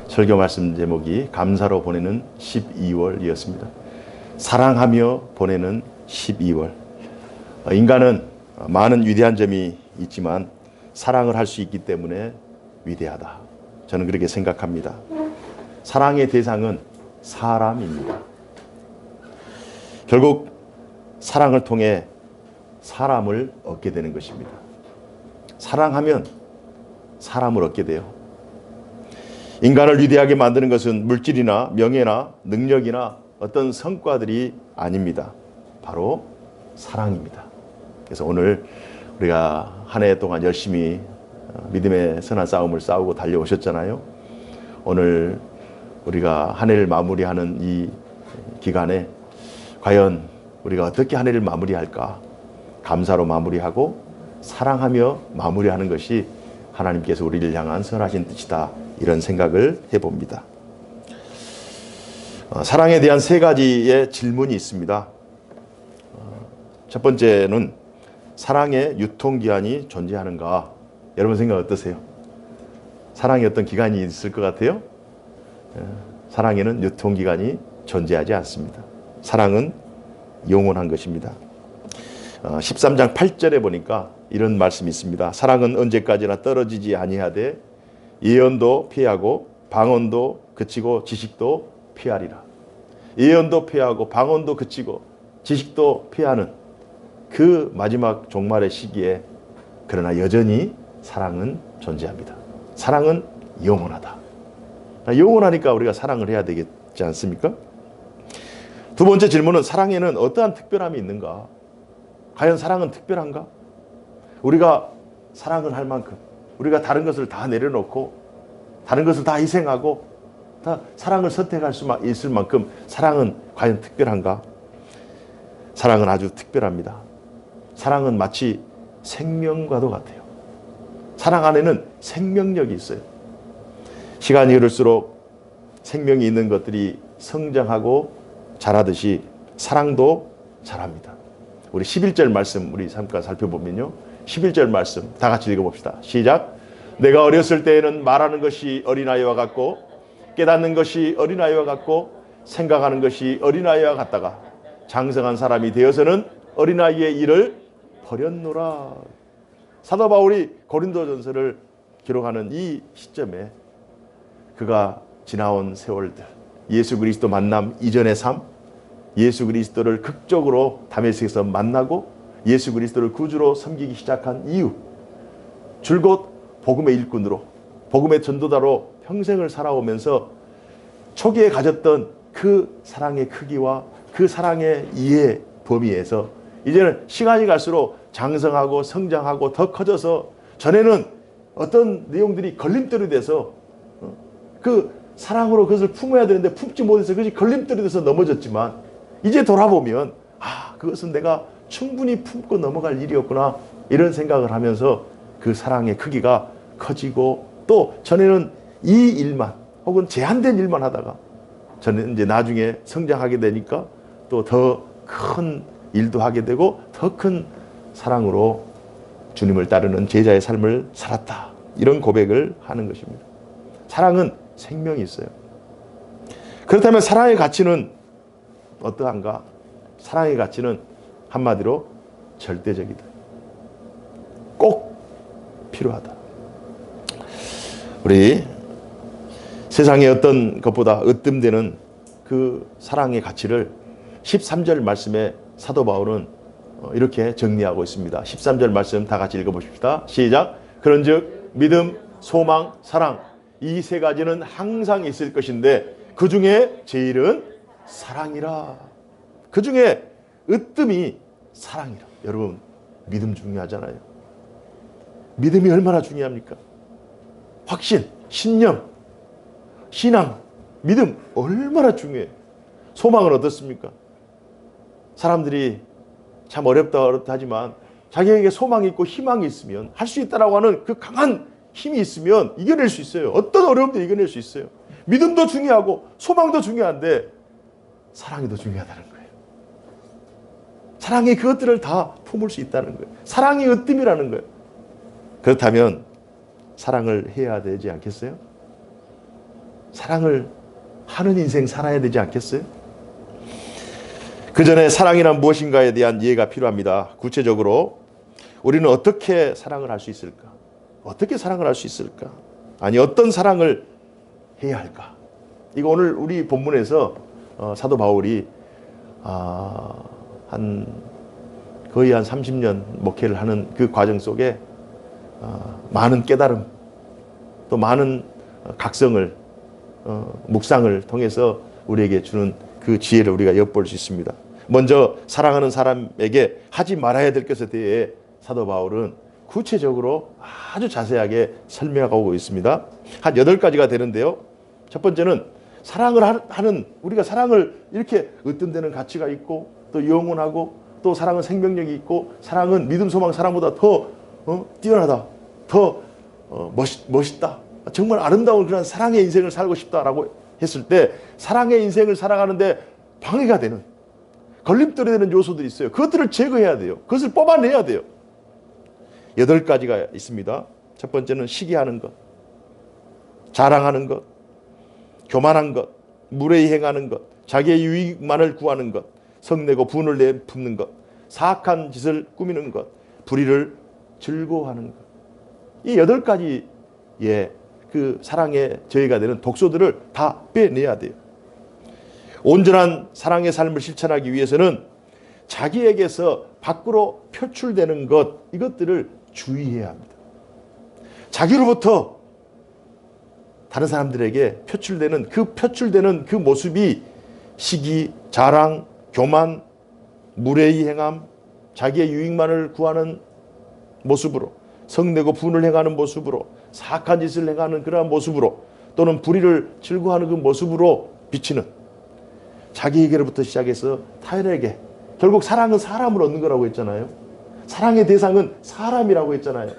설교 말씀 제목이 감사로 보내는 12월이었습니다. 사랑하며 보내는 12월. 인간은 많은 위대한 점이 있지만 사랑을 할 수 있기 때문에 위대하다. 저는 그렇게 생각합니다. 사랑의 대상은 사람입니다. 결국 사랑을 통해 사람을 얻게 되는 것입니다. 사랑하면 사람을 얻게 돼요. 인간을 위대하게 만드는 것은 물질이나 명예나 능력이나 어떤 성과들이 아닙니다. 바로 사랑입니다. 그래서 오늘 우리가 한 해 동안 열심히 믿음의 선한 싸움을 싸우고 달려오셨잖아요. 오늘 우리가 한 해를 마무리하는 이 기간에 과연 우리가 어떻게 한 해를 마무리할까? 감사로 마무리하고 사랑하며 마무리하는 것이 하나님께서 우리를 향한 선하신 뜻이다. 이런 생각을 해봅니다. 사랑에 대한 세 가지의 질문이 있습니다. 첫 번째는 사랑의 유통기한이 존재하는가? 여러분 생각 어떠세요? 사랑의 어떤 기간이 있을 것 같아요? 사랑에는 유통기간이 존재하지 않습니다. 사랑은 영원한 것입니다. 13장 8절에 보니까 이런 말씀이 있습니다. 사랑은 언제까지나 떨어지지 아니하되 예언도 피하고 방언도 그치고 지식도 피하리라. 예언도 피하고 방언도 그치고 지식도 피하는 그 마지막 종말의 시기에 그러나 여전히 사랑은 존재합니다. 사랑은 영원하다. 영원하니까 우리가 사랑을 해야 되겠지 않습니까? 두 번째 질문은 사랑에는 어떠한 특별함이 있는가? 과연 사랑은 특별한가? 우리가 사랑을 할 만큼 우리가 다른 것을 다 내려놓고 다른 것을 다 희생하고 다 사랑을 선택할 수 있을 만큼 사랑은 과연 특별한가? 사랑은 아주 특별합니다. 사랑은 마치 생명과도 같아요. 사랑 안에는 생명력이 있어요. 시간이 흐를수록 생명이 있는 것들이 성장하고 자라듯이 사랑도 자랍니다. 우리 11절 말씀 우리 잠깐 살펴보면요. 11절 말씀 다 같이 읽어봅시다. 시작. 내가 어렸을 때에는 말하는 것이 어린아이와 같고 깨닫는 것이 어린아이와 같고 생각하는 것이 어린아이와 같다가 장성한 사람이 되어서는 어린아이의 일을 버렸노라. 사도 바울이 고린도전서를 기록하는 이 시점에 그가 지나온 세월들, 예수 그리스도 만남 이전의 삶, 예수 그리스도를 극적으로 다메섹에서 만나고 예수 그리스도를 구주로 섬기기 시작한 이유, 줄곧 복음의 일꾼으로, 복음의 전도자로 평생을 살아오면서 초기에 가졌던 그 사랑의 크기와 그 사랑의 이해 범위에서 이제는 시간이 갈수록 장성하고 성장하고 더 커져서 전에는 어떤 내용들이 걸림돌이 돼서 그 사랑으로 그것을 품어야 되는데 품지 못해서 그것이 걸림돌이 돼서 넘어졌지만 이제 돌아보면 그것은 내가 충분히 품고 넘어갈 일이었구나 이런 생각을 하면서 그 사랑의 크기가 커지고 또 전에는 이 일만 혹은 제한된 일만 하다가 저는 이제 나중에 성장하게 되니까 또 더 큰 일도 하게 되고 더 큰 사랑으로 주님을 따르는 제자의 삶을 살았다. 이런 고백을 하는 것입니다. 사랑은 생명이 있어요. 그렇다면 사랑의 가치는 어떠한가? 사랑의 가치는 한마디로 절대적이다. 꼭 필요하다. 우리 세상의 어떤 것보다 으뜸되는 그 사랑의 가치를 13절 말씀에 사도 바울은 이렇게 정리하고 있습니다. 13절 말씀 다 같이 읽어보십시다. 시작. 그런즉 믿음, 소망, 사랑 이 세 가지는 항상 있을 것인데 그 중에 제일은 사랑이라. 그 중에 으뜸이 사랑이라. 여러분 믿음 중요하잖아요. 믿음이 얼마나 중요합니까? 확신, 신념, 신앙, 믿음 얼마나 중요해요. 소망은 어떻습니까? 사람들이 참 어렵다 하지만 자기에게 소망이 있고 희망이 있으면 할 수 있다라고 하는 그 강한 힘이 있으면 이겨낼 수 있어요. 어떤 어려움도 이겨낼 수 있어요. 믿음도 중요하고 소망도 중요한데 사랑이 더 중요하다는 거예요. 사랑이 그것들을 다 품을 수 있다는 거예요. 사랑이 으뜸이라는 거예요. 그렇다면 사랑을 해야 되지 않겠어요? 사랑을 하는 인생 살아야 되지 않겠어요? 그 전에 사랑이란 무엇인가에 대한 이해가 필요합니다. 구체적으로 우리는 어떻게 사랑을 할 수 있을까? 어떻게 사랑을 할 수 있을까? 아니, 어떤 사랑을 해야 할까? 이거 오늘 우리 본문에서 사도 바울이 거의 한 30년 목회를 하는 그 과정 속에 많은 깨달음, 또 많은 각성을 묵상을 통해서 우리에게 주는 그 지혜를 우리가 엿볼 수 있습니다. 먼저 사랑하는 사람에게 하지 말아야 될 것에 대해 사도 바울은 구체적으로 아주 자세하게 설명하고 있습니다. 한 8가지가 되는데요. 첫 번째는 사랑을 하는, 우리가 사랑을 이렇게 어떤 데는 가치가 있고 또 영원하고 또 사랑은 생명력이 있고 사랑은 믿음, 소망, 사랑보다 더 뛰어나다, 더 멋있다, 정말 아름다운 그런 사랑의 인생을 살고 싶다라고 했을 때 사랑의 인생을 살아가는데 방해가 되는, 걸림돌이 되는 요소들이 있어요. 그것들을 제거해야 돼요. 그것을 뽑아내야 돼요. 8가지가 있습니다. 첫 번째는 시기하는 것, 자랑하는 것, 교만한 것, 무례히 행하는 것, 자기의 유익만을 구하는 것, 성내고 분을 내품는 것, 사악한 짓을 꾸미는 것, 불의를 즐거워하는 것. 이 8가지의 그 사랑의 저해가 되는 독소들을 다 빼내야 돼요. 온전한 사랑의 삶을 실천하기 위해서는 자기에게서 밖으로 표출되는 것, 이것들을 주의해야 합니다. 자기로부터 다른 사람들에게 표출되는 그 모습이 시기, 자랑, 교만, 무례히 행함, 자기의 유익만을 구하는 모습으로, 성내고 분을 행하는 모습으로, 사악한 짓을 행하는 그러한 모습으로, 또는 불의를 즐거워하는 그 모습으로 비치는, 자기에게로부터 시작해서 타인에게, 결국 사랑은 사람을 얻는 거라고 했잖아요. 사랑의 대상은 사람이라고 했잖아요.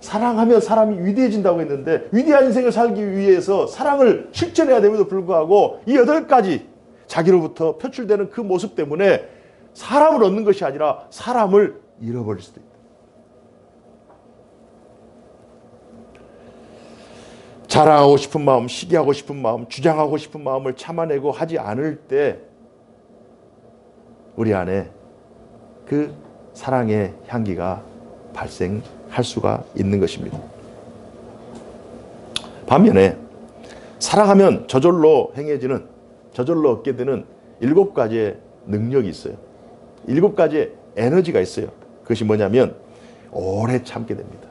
사랑하면 사람이 위대해진다고 했는데, 위대한 인생을 살기 위해서 사랑을 실천해야 됨에도 불구하고 이 8가지 자기로부터 표출되는 그 모습 때문에 사람을 얻는 것이 아니라 사람을 잃어버릴 수도 있다. 자랑하고 싶은 마음, 시기하고 싶은 마음, 주장하고 싶은 마음을 참아내고 하지 않을 때 우리 안에 그 사랑의 향기가 발생할 수가 있는 것입니다. 반면에 사랑하면 저절로 행해지는, 저절로 얻게 되는 7가지의 능력이 있어요. 7가지의 에너지가 있어요. 그것이 뭐냐면 오래 참게 됩니다.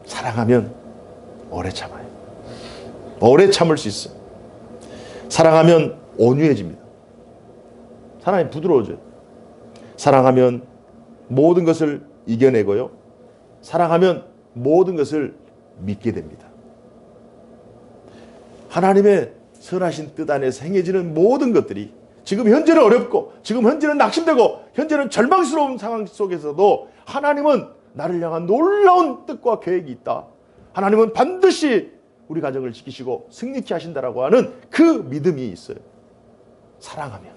사랑하면 오래 참아요. 오래 참을 수 있어요. 사랑하면 온유해집니다. 사랑이 부드러워져요. 사랑하면 모든 것을 이겨내고요. 사랑하면 모든 것을 믿게 됩니다. 하나님의 선하신 뜻 안에서 행해지는 모든 것들이 지금 현재는 어렵고, 지금 현재는 낙심되고, 현재는 절망스러운 상황 속에서도 하나님은 나를 향한 놀라운 뜻과 계획이 있다. 하나님은 반드시 우리 가정을 지키시고 승리케 하신다라고 하는 그 믿음이 있어요. 사랑하면.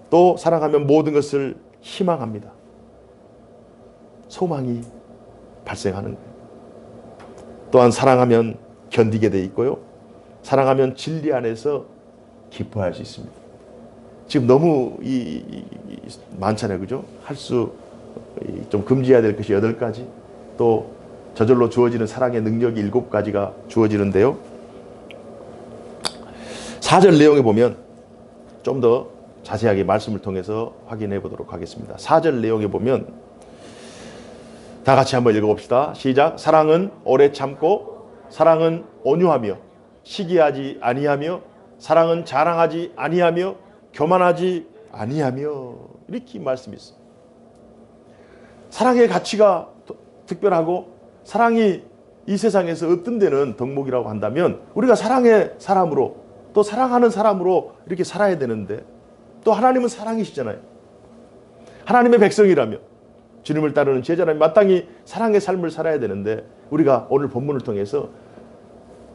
또 사랑하면 모든 것을 희망합니다. 소망이 발생하는 거예요. 또한 사랑하면 견디게 돼 있고요. 사랑하면 진리 안에서 기뻐할 수 있습니다. 지금 너무 많잖아요. 그죠? 좀 금지해야 될 것이 8가지, 또 저절로 주어지는 사랑의 능력이 7가지가 주어지는데요. 4절 내용에 보면 좀 더 자세하게 말씀을 통해서 확인해 보도록 하겠습니다. 4절 내용에 보면 다 같이 한번 읽어봅시다. 시작. 사랑은 오래 참고, 사랑은 온유하며, 시기하지 아니하며, 사랑은 자랑하지 아니하며, 교만하지 아니하며. 이렇게 말씀이 있어요. 사랑의 가치가 특별하고, 사랑이 이 세상에서 어떤 데는 덕목이라고 한다면 우리가 사랑의 사람으로, 또 사랑하는 사람으로 이렇게 살아야 되는데, 또 하나님은 사랑이시잖아요. 하나님의 백성이라며, 주님을 따르는 제자라면 마땅히 사랑의 삶을 살아야 되는데, 우리가 오늘 본문을 통해서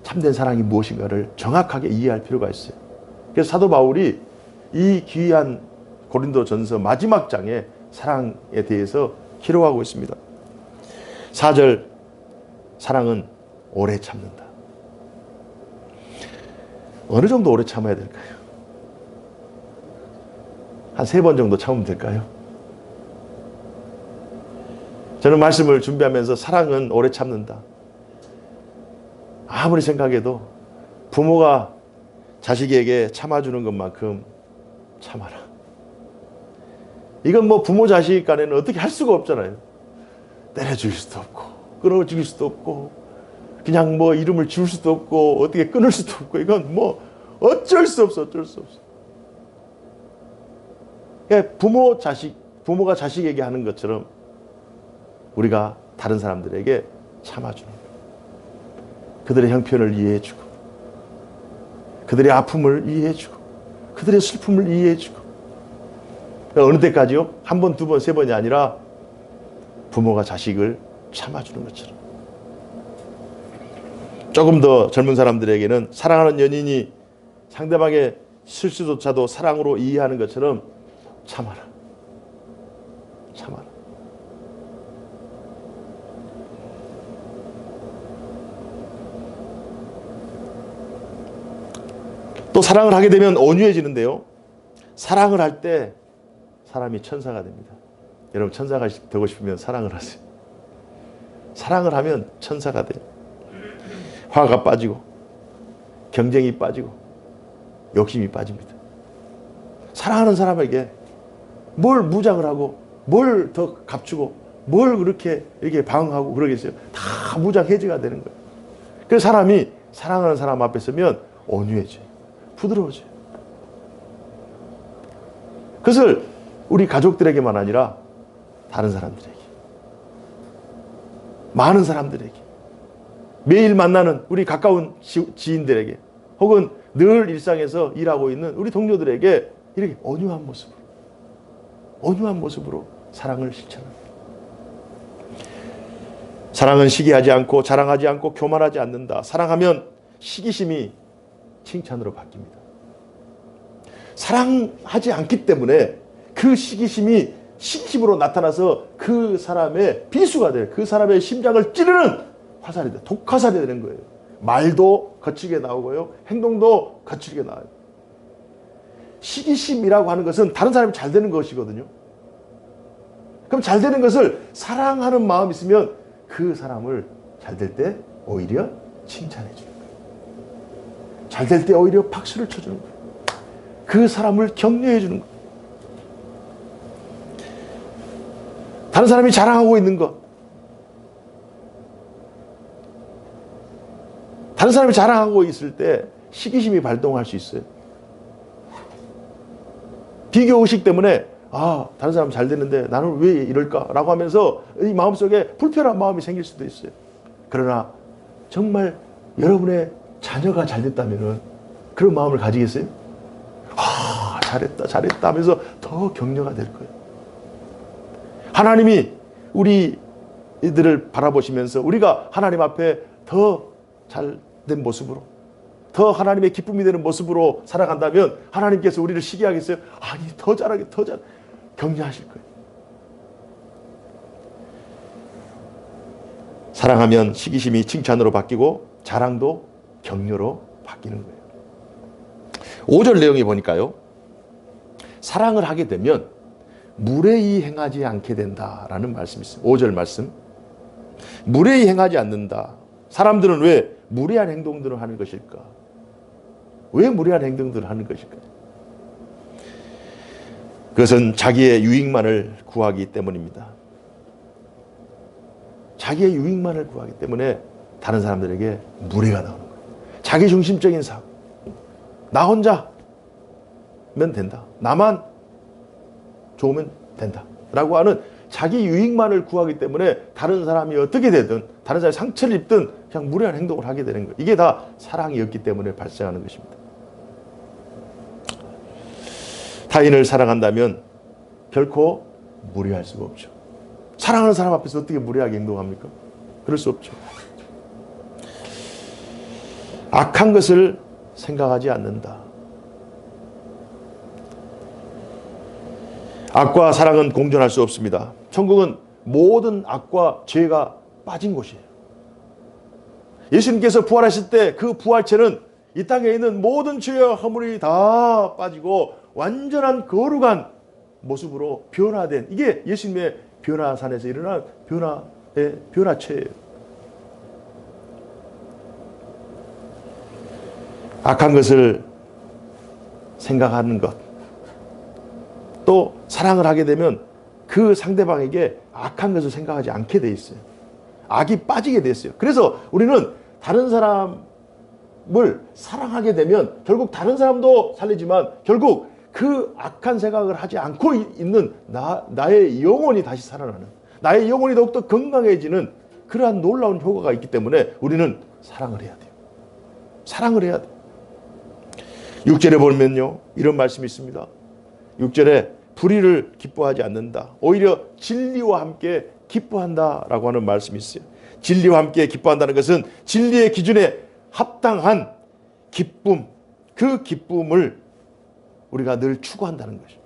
참된 사랑이 무엇인가를 정확하게 이해할 필요가 있어요. 그래서 사도 바울이 이 귀한 고린도전서 마지막 장에 사랑에 대해서 기록하고 있습니다. 4절, 사랑은 오래 참는다. 어느 정도 오래 참아야 될까요? 한 3번 정도 참으면 될까요? 저는 말씀을 준비하면서 사랑은 오래 참는다. 아무리 생각해도 부모가 자식에게 참아주는 것만큼 참아라. 이건 뭐 부모 자식 간에는 어떻게 할 수가 없잖아요. 때려줄 수도 없고 끊어줄 수도 없고 그냥 뭐 이름을 지울 수도 없고 어떻게 끊을 수도 없고 이건 뭐 어쩔 수 없어. 그러니까 부모가 자식에게 하는 것처럼 우리가 다른 사람들에게 참아주는 거예요. 그들의 형편을 이해해주고 그들의 아픔을 이해해주고 그들의 슬픔을 이해해주고 그러니까 어느 때까지요? 1번, 2번, 3번이 아니라 부모가 자식을 참아주는 것처럼. 조금 더 젊은 사람들에게는 사랑하는 연인이 상대방의 실수조차도 사랑으로 이해하는 것처럼 참아라. 또 사랑을 하게 되면 온유해지는데요. 사랑을 할 때 사람이 천사가 됩니다. 여러분 천사가 되고 싶으면 사랑을 하세요. 사랑을 하면 천사가 돼요. 화가 빠지고 경쟁이 빠지고 욕심이 빠집니다. 사랑하는 사람에게 뭘 무장을 하고 뭘 더 감추고 뭘 그렇게 이렇게 방어하고 그러겠어요. 다 무장 해제가 되는 거예요. 그래서 사람이 사랑하는 사람 앞에 서면 온유해져요. 부드러워져요. 그것을 우리 가족들에게만 아니라 다른 사람들에게, 많은 사람들에게, 매일 만나는 우리 가까운 지인들에게 혹은 늘 일상에서 일하고 있는 우리 동료들에게 이렇게 온유한 모습으로 사랑을 실천합니다. 사랑은 시기하지 않고 자랑하지 않고 교만하지 않는다. 사랑하면 시기심이 칭찬으로 바뀝니다. 사랑하지 않기 때문에 그 시기심으로 나타나서 그 사람의 비수가 돼요. 그 사람의 심장을 찌르는 화살이 돼요. 독화살이 되는 거예요. 말도 거칠게 나오고요. 행동도 거칠게 나와요. 시기심이라고 하는 것은 다른 사람이 잘 되는 것이거든요. 그럼 잘 되는 것을 사랑하는 마음이 있으면 그 사람을 잘 될 때 오히려 칭찬해 주는 거예요. 잘 될 때 오히려 박수를 쳐주는 거예요. 그 사람을 격려해 주는 거예요. 다른 사람이 자랑하고 있는 것, 다른 사람이 자랑하고 있을 때 시기심이 발동할 수 있어요. 비교의식 때문에 다른 사람 잘 되는데 나는 왜 이럴까라고 하면서 이 마음속에 불편한 마음이 생길 수도 있어요. 그러나 정말 여러분의 자녀가 잘 됐다면 그런 마음을 가지겠어요? 잘했다 하면서 더 격려가 될 거예요. 하나님이 우리들을 바라보시면서 우리가 하나님 앞에 더 잘된 모습으로, 더 하나님의 기쁨이 되는 모습으로 살아간다면 하나님께서 우리를 시기하겠어요? 아니, 더 잘하게, 격려하실 거예요. 사랑하면 시기심이 칭찬으로 바뀌고 자랑도 격려로 바뀌는 거예요. 5절 내용에 보니까요. 사랑을 하게 되면 무례히 행하지 않게 된다라는 말씀이 있어요. 5절 말씀. 무례히 행하지 않는다. 사람들은 왜 무례한 행동들을 하는 것일까? 왜 무례한 행동들을 하는 것일까? 그것은 자기의 유익만을 구하기 때문입니다. 자기의 유익만을 구하기 때문에 다른 사람들에게 무례가 나오는 거예요. 자기중심적인 사고. 나 혼자면 된다. 나만 좋으면 된다. 라고 하는 자기 유익만을 구하기 때문에 다른 사람이 어떻게 되든 다른 사람이 상처를 입든 그냥 무례한 행동을 하게 되는 거예요. 이게 다 사랑이었기 때문에 발생하는 것입니다. 타인을 사랑한다면 결코 무례할 수가 없죠. 사랑하는 사람 앞에서 어떻게 무례하게 행동합니까? 그럴 수 없죠. 악한 것을 생각하지 않는다. 악과 사랑은 공존할 수 없습니다. 천국은 모든 악과 죄가 빠진 곳이에요. 예수님께서 부활하실 때 그 부활체는 이 땅에 있는 모든 죄와 허물이 다 빠지고 완전한 거룩한 모습으로 변화된, 이게 예수님의 변화산에서 일어난 변화체예요. 악한 것을 생각하는 것, 또 사랑을 하게 되면 그 상대방에게 악한 것을 생각하지 않게 돼 있어요. 악이 빠지게 됐어요. 그래서 우리는 다른 사람을 사랑하게 되면 결국 다른 사람도 살리지만 결국 그 악한 생각을 하지 않고 있는 나의 영혼이 다시 살아나는, 나의 영혼이 더욱더 건강해지는 그러한 놀라운 효과가 있기 때문에 우리는 사랑을 해야 돼요. 사랑을 해야 돼요. 6절에 보면요, 이런 말씀이 있습니다. 6절에 불의를 기뻐하지 않는다. 오히려 진리와 함께 기뻐한다라고 하는 말씀이 있어요. 진리와 함께 기뻐한다는 것은 진리의 기준에 합당한 기쁨, 그 기쁨을 우리가 늘 추구한다는 것이죠.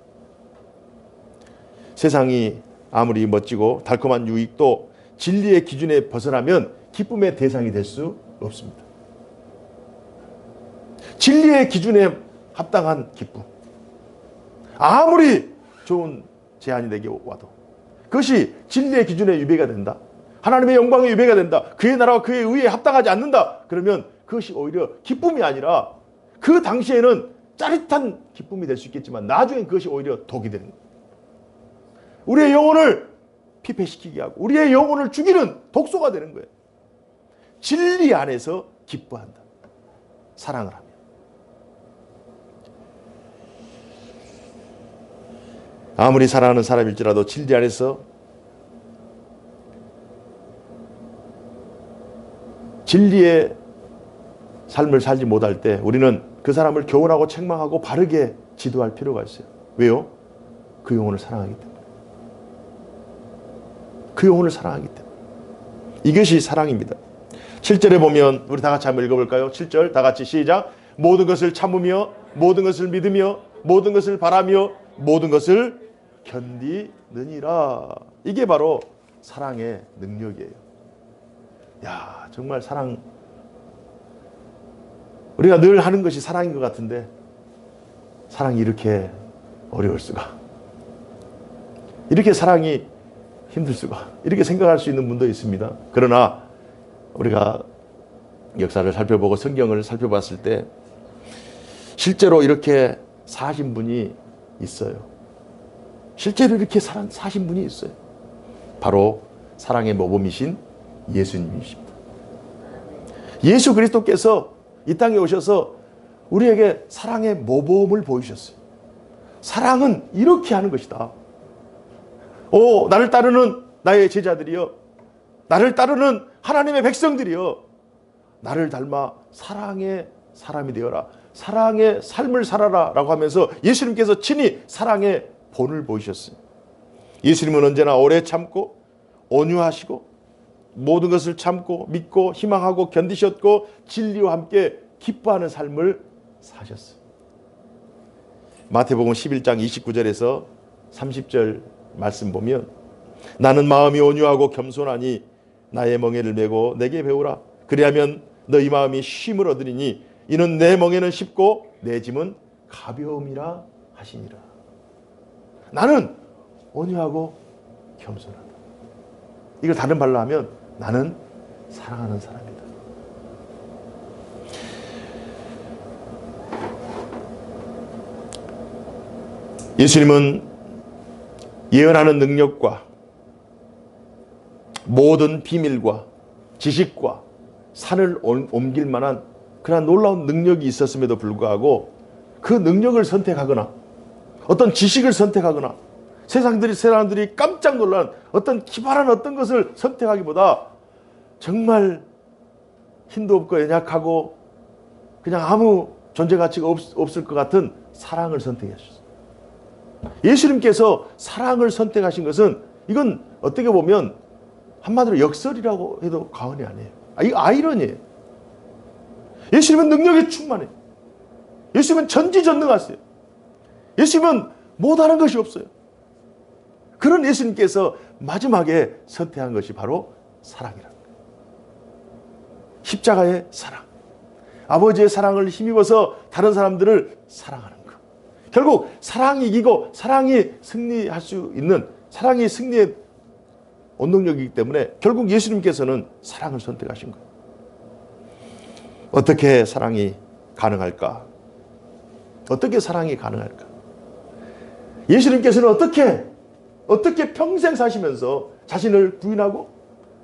세상이 아무리 멋지고 달콤한 유익도 진리의 기준에 벗어나면 기쁨의 대상이 될 수 없습니다. 진리의 기준에 합당한 기쁨, 아무리 좋은 제안이 내게 와도 그것이 진리의 기준에 위배가 된다, 하나님의 영광에 위배가 된다, 그의 나라와 그의 의에 합당하지 않는다, 그러면 그것이 오히려 기쁨이 아니라 그 당시에는 짜릿한 기쁨이 될 수 있겠지만 나중엔 그것이 오히려 독이 되는 거예요. 우리의 영혼을 피폐시키게 하고 우리의 영혼을 죽이는 독소가 되는 거예요. 진리 안에서 기뻐한다, 사랑을 하며. 아무리 사랑하는 사람일지라도 진리 안에서 진리의 삶을 살지 못할 때 우리는 그 사람을 교훈하고 책망하고 바르게 지도할 필요가 있어요. 왜요? 그 영혼을 사랑하기 때문에. 그 영혼을 사랑하기 때문에. 이것이 사랑입니다. 7절에 보면 우리 다 같이 한번 읽어볼까요? 7절 다 같이 시작. 모든 것을 참으며 모든 것을 믿으며 모든 것을 바라며 모든 것을 견디느니라. 이게 바로 사랑의 능력이에요. 야, 정말 사랑, 우리가 늘 하는 것이 사랑인 것 같은데 사랑이 이렇게 어려울 수가, 이렇게 사랑이 힘들 수가, 이렇게 생각할 수 있는 분도 있습니다. 그러나 우리가 역사를 살펴보고 성경을 살펴봤을 때 실제로 이렇게 사신 분이 있어요. 실제로 이렇게 사신 분이 있어요. 바로 사랑의 모범이신 예수님이십니다. 예수 그리스도께서 이 땅에 오셔서 우리에게 사랑의 모범을 보이셨어요. 사랑은 이렇게 하는 것이다. 나를 따르는 나의 제자들이여, 나를 따르는 하나님의 백성들이여, 나를 닮아 사랑의 사람이 되어라, 사랑의 삶을 살아라 라고 하면서 예수님께서 친히 사랑의 본을 보이셨어요. 예수님은 언제나 오래 참고 온유하시고 모든 것을 참고 믿고 희망하고 견디셨고 진리와 함께 기뻐하는 삶을 사셨어요. 마태복음 11장 29절에서 30절 말씀 보면 나는 마음이 온유하고 겸손하니 나의 멍에를 메고 내게 배우라. 그리하면 너희 마음이 쉼을 얻으리니 이는 내 멍에는 쉽고 내 짐은 가벼움이라 하시니라. 나는 온유하고 겸손하다. 이걸 다른 말로 하면 나는 사랑하는 사람이다. 예수님은 예언하는 능력과 모든 비밀과 지식과 산을 옮길 만한 그러한 놀라운 능력이 있었음에도 불구하고 그 능력을 선택하거나 어떤 지식을 선택하거나 사람들이 깜짝 놀란 어떤 기발한 어떤 것을 선택하기보다 정말 힘도 없고 연약하고 그냥 아무 존재 가치가 없을 것 같은 사랑을 선택하셨어요. 예수님께서 사랑을 선택하신 것은 이건 어떻게 보면 한마디로 역설이라고 해도 과언이 아니에요. 이거 아이러니예요. 예수님은 능력에 충만해요. 예수님은 전지전능하세요. 예수님은 못하는 것이 없어요. 그런 예수님께서 마지막에 선택한 것이 바로 사랑이라는 거예요. 십자가의 사랑. 아버지의 사랑을 힘입어서 다른 사람들을 사랑하는 것. 결국 사랑이 이기고 사랑이 승리할 수 있는, 사랑이 승리의 원동력이기 때문에 결국 예수님께서는 사랑을 선택하신 거예요. 어떻게 사랑이 가능할까? 어떻게 사랑이 가능할까? 예수님께서는 어떻게 평생 사시면서 자신을 부인하고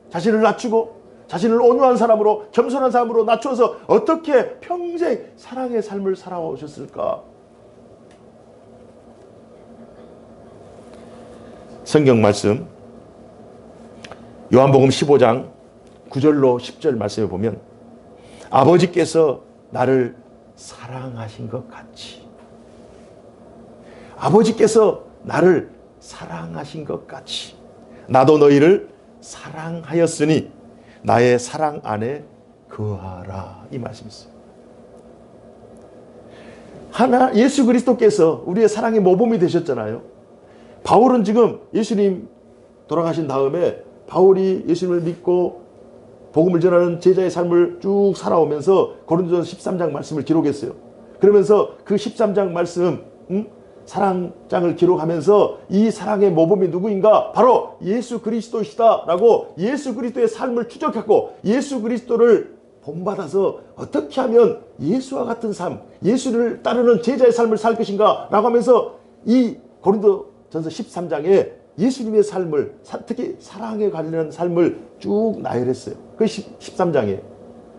자신을 낮추고 자신을 온유한 사람으로, 겸손한 사람으로 낮춰서 어떻게 평생 사랑의 삶을 살아오셨을까? 성경 말씀 요한복음 15장 9절로 10절 말씀에 보면 아버지께서 나를 사랑하신 것 같이, 아버지께서 나를 사랑하신 것 같이 나도 너희를 사랑하였으니 나의 사랑 안에 거하라, 이 말씀이 있어요. 예수 그리스도께서 우리의 사랑의 모범이 되셨잖아요. 바울은 지금 예수님 돌아가신 다음에 바울이 예수님을 믿고 복음을 전하는 제자의 삶을 쭉 살아오면서 고린도전서 13장 말씀을 기록했어요. 그러면서 그 13장 말씀, 사랑장을 기록하면서 이 사랑의 모범이 누구인가? 바로 예수 그리스도시다라고 예수 그리스도의 삶을 추적했고 예수 그리스도를 본받아서 어떻게 하면 예수와 같은 삶, 예수를 따르는 제자의 삶을 살 것인가 라고 하면서 이 고린도전서 13장에 예수님의 삶을, 특히 사랑에 관련한 삶을 쭉 나열했어요. 그 13장에.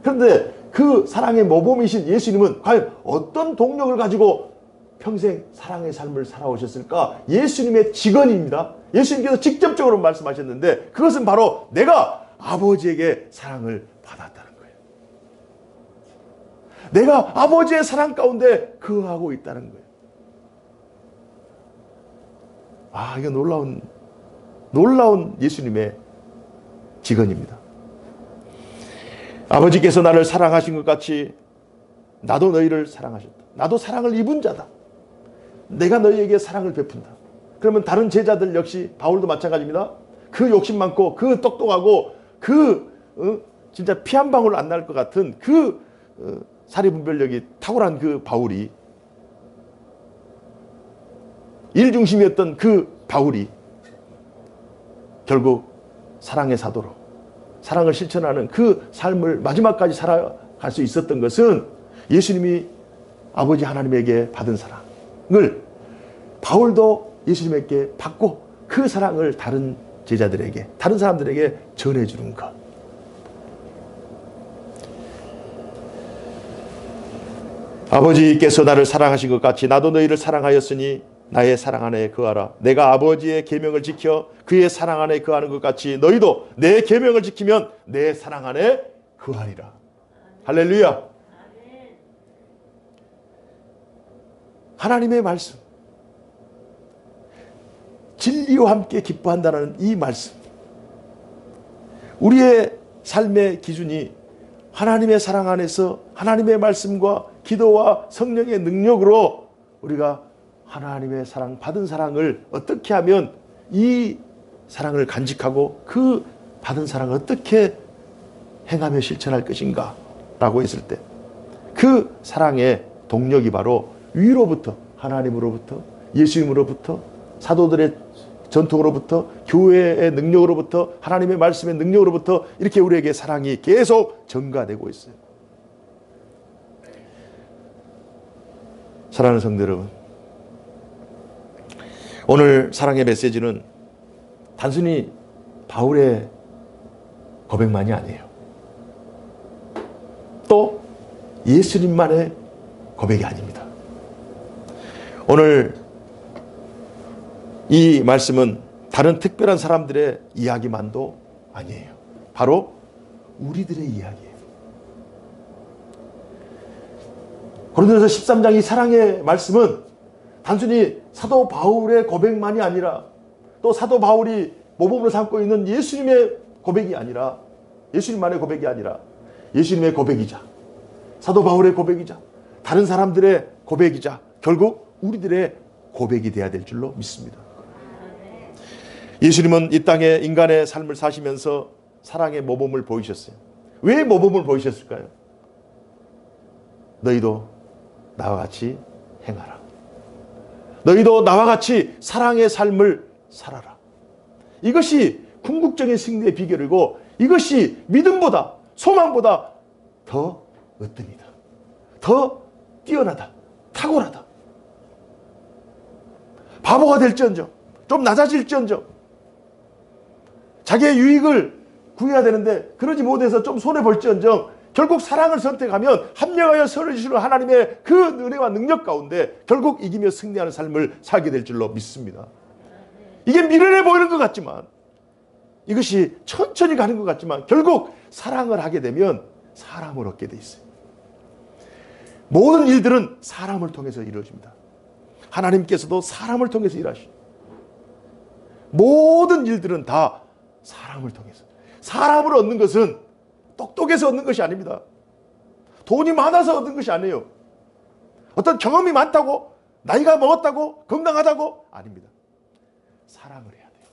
그런데 그 사랑의 모범이신 예수님은 과연 어떤 동력을 가지고 평생 사랑의 삶을 살아오셨을까? 예수님의 직언입니다. 예수님께서 직접적으로 말씀하셨는데 그것은 바로 내가 아버지에게 사랑을 받았다는 거예요. 내가 아버지의 사랑 가운데 거하고 있다는 거예요. 이거 놀라운 예수님의 직언입니다. 아버지께서 나를 사랑하신 것 같이 나도 너희를 사랑하셨다. 나도 사랑을 입은 자다. 내가 너희에게 사랑을 베푼다. 그러면 다른 제자들 역시 바울도 마찬가지입니다. 그 욕심 많고 그 똑똑하고 진짜 피 한 방울 안 날 것 같은 사리분별력이 탁월한 그 바울이, 일중심이었던 그 바울이 결국 사랑의 사도로 사랑을 실천하는 그 삶을 마지막까지 살아갈 수 있었던 것은 예수님이 아버지 하나님에게 받은 사랑을 바울도 예수님에게 받고 그 사랑을 다른 제자들에게, 다른 사람들에게 전해주는 것. 아버지께서 나를 사랑하신 것 같이 나도 너희를 사랑하였으니 나의 사랑 안에 거하라. 내가 아버지의 계명을 지켜 그의 사랑 안에 거하는 것 같이 너희도 내 계명을 지키면 내 사랑 안에 거하리라. 할렐루야. 하나님의 말씀, 진리와 함께 기뻐한다는 이 말씀, 우리의 삶의 기준이 하나님의 사랑 안에서 하나님의 말씀과 기도와 성령의 능력으로 우리가 하나님의 사랑, 받은 사랑을 어떻게 하면 이 사랑을 간직하고 그 받은 사랑을 어떻게 행하며 실천할 것인가 라고 했을 때 그 사랑의 동력이 바로 위로부터, 하나님으로부터, 예수님으로부터, 사도들의 전통으로부터, 교회의 능력으로부터, 하나님의 말씀의 능력으로부터 이렇게 우리에게 사랑이 계속 전가되고 있어요. 사랑하는 성도 여러분, 오늘 사랑의 메시지는 단순히 바울의 고백만이 아니에요. 또 예수님만의 고백이 아닙니다. 오늘 이 말씀은 다른 특별한 사람들의 이야기만도 아니에요. 바로 우리들의 이야기예요. 고린도전서 13장 이 사랑의 말씀은 단순히 사도 바울의 고백만이 아니라 또 사도 바울이 모범으로 삼고 있는 예수님의 고백이 아니라, 예수님만의 고백이 아니라 예수님의 고백이자 사도 바울의 고백이자 다른 사람들의 고백이자 결국 우리들의 고백이 되어야 될 줄로 믿습니다. 예수님은 이 땅에 인간의 삶을 사시면서 사랑의 모범을 보이셨어요. 왜 모범을 보이셨을까요? 너희도 나와 같이 행하라. 너희도 나와 같이 사랑의 삶을 살아라. 이것이 궁극적인 승리의 비결이고 이것이 믿음보다 소망보다 더 으뜸이다. 더 뛰어나다. 탁월하다. 바보가 될지언정, 좀 낮아질지언정, 자기의 유익을 구해야 되는데 그러지 못해서 좀 손해볼지언정 결국 사랑을 선택하면 합력하여 선을 주시는 하나님의 그 은혜와 능력 가운데 결국 이기며 승리하는 삶을 살게 될 줄로 믿습니다. 이게 미련해 보이는 것 같지만, 이것이 천천히 가는 것 같지만 결국 사랑을 하게 되면 사람을 얻게 돼 있어요. 모든 일들은 사람을 통해서 이루어집니다. 하나님께서도 사람을 통해서 일하시죠. 모든 일들은 다 사람을 통해서. 사람을 얻는 것은 똑똑해서 얻는 것이 아닙니다. 돈이 많아서 얻는 것이 아니에요. 어떤 경험이 많다고, 나이가 먹었다고, 건강하다고 아닙니다. 사랑을 해야 돼요.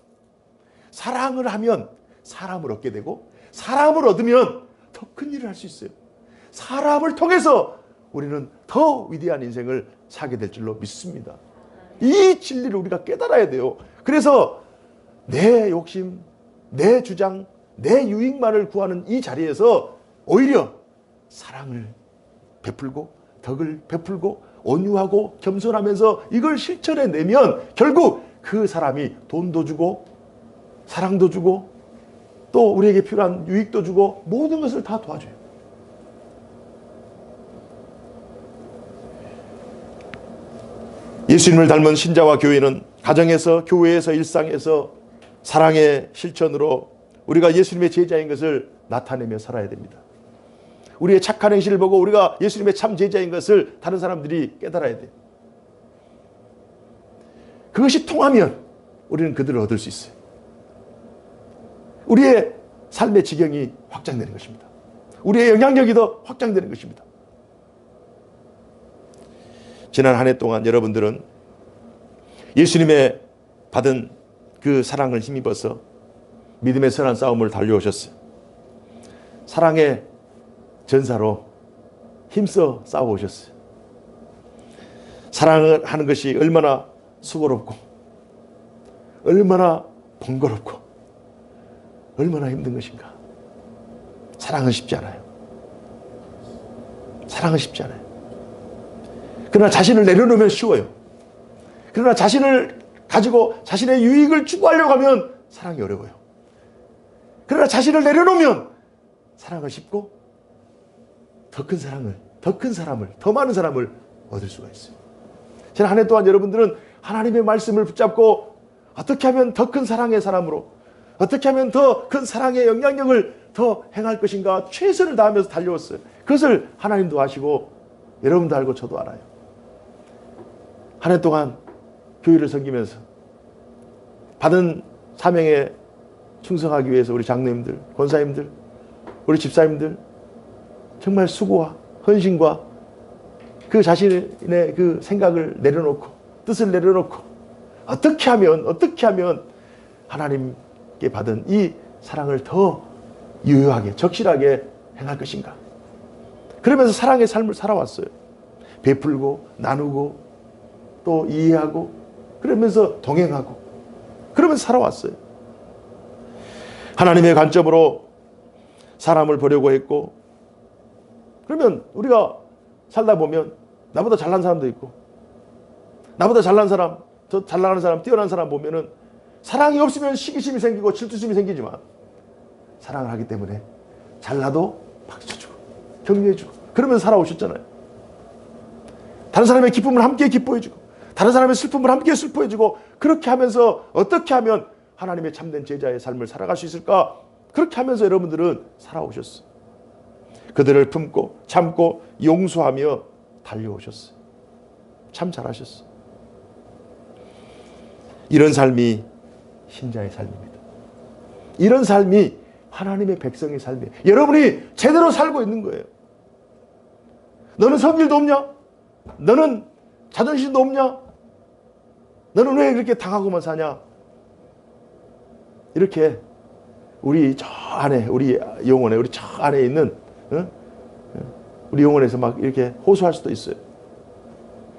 사랑을 하면 사람을 얻게 되고 사람을 얻으면 더 큰 일을 할 수 있어요. 사람을 통해서 우리는 더 위대한 인생을 살게 될 줄로 믿습니다. 이 진리를 우리가 깨달아야 돼요. 그래서 내 욕심, 내 주장, 내 유익만을 구하는 이 자리에서 오히려 사랑을 베풀고 덕을 베풀고 온유하고 겸손하면서 이걸 실천해내면 결국 그 사람이 돈도 주고 사랑도 주고 또 우리에게 필요한 유익도 주고 모든 것을 다 도와줘요. 예수님을 닮은 신자와 교회는 가정에서, 교회에서, 일상에서 사랑의 실천으로 우리가 예수님의 제자인 것을 나타내며 살아야 됩니다. 우리의 착한 행실을 보고 우리가 예수님의 참 제자인 것을 다른 사람들이 깨달아야 돼요. 그것이 통하면 우리는 그들을 얻을 수 있어요. 우리의 삶의 지경이 확장되는 것입니다. 우리의 영향력이 더 확장되는 것입니다. 지난 한 해 동안 여러분들은 예수님의 받은 그 사랑을 힘입어서 믿음의 선한 싸움을 달려오셨어요. 사랑의 전사로 힘써 싸워오셨어요. 사랑을 하는 것이 얼마나 수고롭고 얼마나 번거롭고 얼마나 힘든 것인가. 사랑은 쉽지 않아요. 사랑은 쉽지 않아요. 그러나 자신을 내려놓으면 쉬워요. 그러나 자신을 가지고 자신의 유익을 추구하려고 하면 사랑이 어려워요. 그러나 자신을 내려놓으면 사랑은 쉽고 더 큰 사랑을, 더 큰 사람을, 더 많은 사람을 얻을 수가 있어요. 지난 한 해 동안 여러분들은 하나님의 말씀을 붙잡고 어떻게 하면 더 큰 사랑의 사람으로, 어떻게 하면 더 큰 사랑의 영향력을 더 행할 것인가 최선을 다하면서 달려왔어요. 그것을 하나님도 아시고 여러분도 알고 저도 알아요. 한 해 동안 교회를 섬기면서 받은 사명에 충성하기 위해서 우리 장로님들, 권사님들, 우리 집사님들 정말 수고와 헌신과 그 자신의 그 생각을 내려놓고 뜻을 내려놓고 어떻게 하면 하나님께 받은 이 사랑을 더 유효하게 적실하게 행할 것인가. 그러면서 사랑의 삶을 살아왔어요. 베풀고 나누고 또 이해하고 그러면서 동행하고 그러면서 살아왔어요. 하나님의 관점으로 사람을 보려고 했고, 그러면 우리가 살다 보면 나보다 잘난 사람도 있고 나보다 잘난 사람, 더 잘 나가는 사람, 뛰어난 사람 보면은 사랑이 없으면 시기심이 생기고 질투심이 생기지만 사랑을 하기 때문에 잘나도 박수쳐주고 격려해주고 그러면서 살아오셨잖아요. 다른 사람의 기쁨을 함께 기뻐해주고 다른 사람의 슬픔을 함께 슬퍼해주고 그렇게 하면서 어떻게 하면 하나님의 참된 제자의 삶을 살아갈 수 있을까? 그렇게 하면서 여러분들은 살아오셨어요. 그들을 품고 참고 용서하며 달려오셨어요. 참 잘하셨어요. 이런 삶이 신자의 삶입니다. 이런 삶이 하나님의 백성의 삶이에요. 여러분이 제대로 살고 있는 거예요. 너는 성질도 없냐? 너는 자존심도 없냐? 너는 왜 그렇게 당하고만 사냐? 이렇게 우리 저 안에, 우리 영혼에, 우리 저 안에 있는 우리 영혼에서 막 이렇게 호소할 수도 있어요.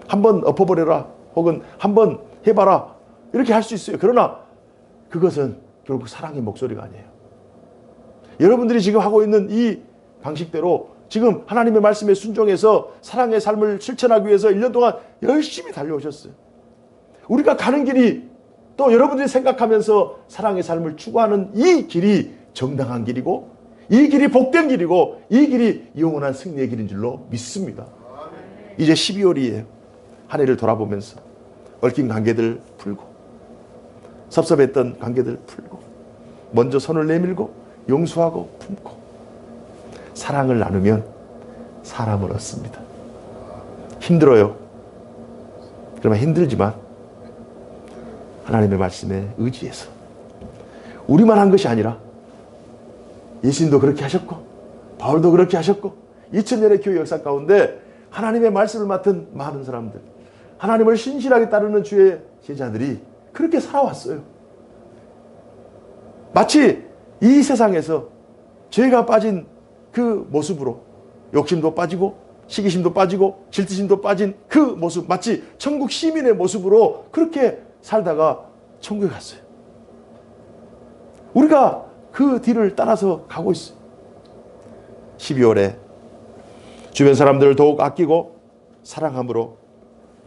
한번 엎어버려라, 혹은 한번 해봐라, 이렇게 할 수 있어요. 그러나 그것은 결국 사랑의 목소리가 아니에요. 여러분들이 지금 하고 있는 이 방식대로 지금 하나님의 말씀에 순종해서 사랑의 삶을 실천하기 위해서 1년 동안 열심히 달려오셨어요. 우리가 가는 길이, 또 여러분들이 생각하면서 사랑의 삶을 추구하는 이 길이 정당한 길이고, 이 길이 복된 길이고, 이 길이 영원한 승리의 길인 줄로 믿습니다. 이제 12월이에요. 한 해를 돌아보면서 얽힌 관계들 풀고, 섭섭했던 관계들 풀고, 먼저 손을 내밀고 용서하고 품고, 사랑을 나누면 사람을 얻습니다. 힘들어요. 그러면 힘들지만 하나님의 말씀에 의지해서, 우리만 한 것이 아니라 예수님도 그렇게 하셨고 바울도 그렇게 하셨고 2000년의 교회 역사 가운데 하나님의 말씀을 맡은 많은 사람들, 하나님을 신실하게 따르는 주의 제자들이 그렇게 살아왔어요. 마치 이 세상에서 죄가 빠진 그 모습으로 욕심도 빠지고 시기심도 빠지고 질투심도 빠진 그 모습, 마치 천국 시민의 모습으로 그렇게 살다가 천국에 갔어요. 우리가 그 뒤를 따라서 가고 있어요. 12월에 주변 사람들을 더욱 아끼고 사랑함으로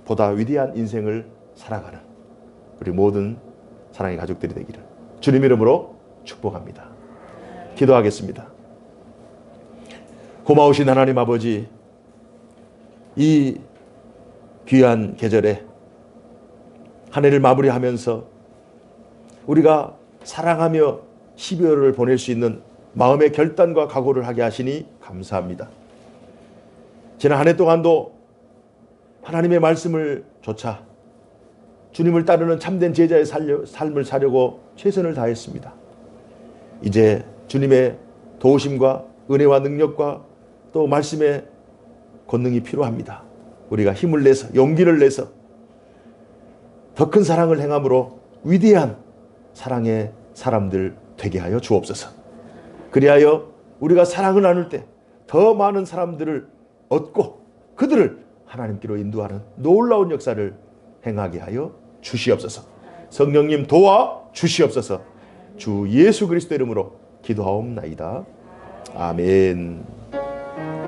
보다 위대한 인생을 살아가는 우리 모든 사랑의 가족들이 되기를 주님 이름으로 축복합니다. 기도하겠습니다. 고마우신 하나님 아버지, 이 귀한 계절에 한 해를 마무리하면서 우리가 사랑하며 12월을 보낼 수 있는 마음의 결단과 각오를 하게 하시니 감사합니다. 지난 한 해 동안도 하나님의 말씀을 좇아 주님을 따르는 참된 제자의 삶을 사려고 최선을 다했습니다. 이제 주님의 도우심과 은혜와 능력과 또 말씀의 권능이 필요합니다. 우리가 힘을 내서, 용기를 내서 더 큰 사랑을 행함으로 위대한 사랑의 사람들 되게 하여 주옵소서. 그리하여 우리가 사랑을 나눌 때 더 많은 사람들을 얻고 그들을 하나님께로 인도하는 놀라운 역사를 행하게 하여 주시옵소서. 성령님 도와 주시옵소서. 주 예수 그리스도 이름으로 기도하옵나이다. 아멘.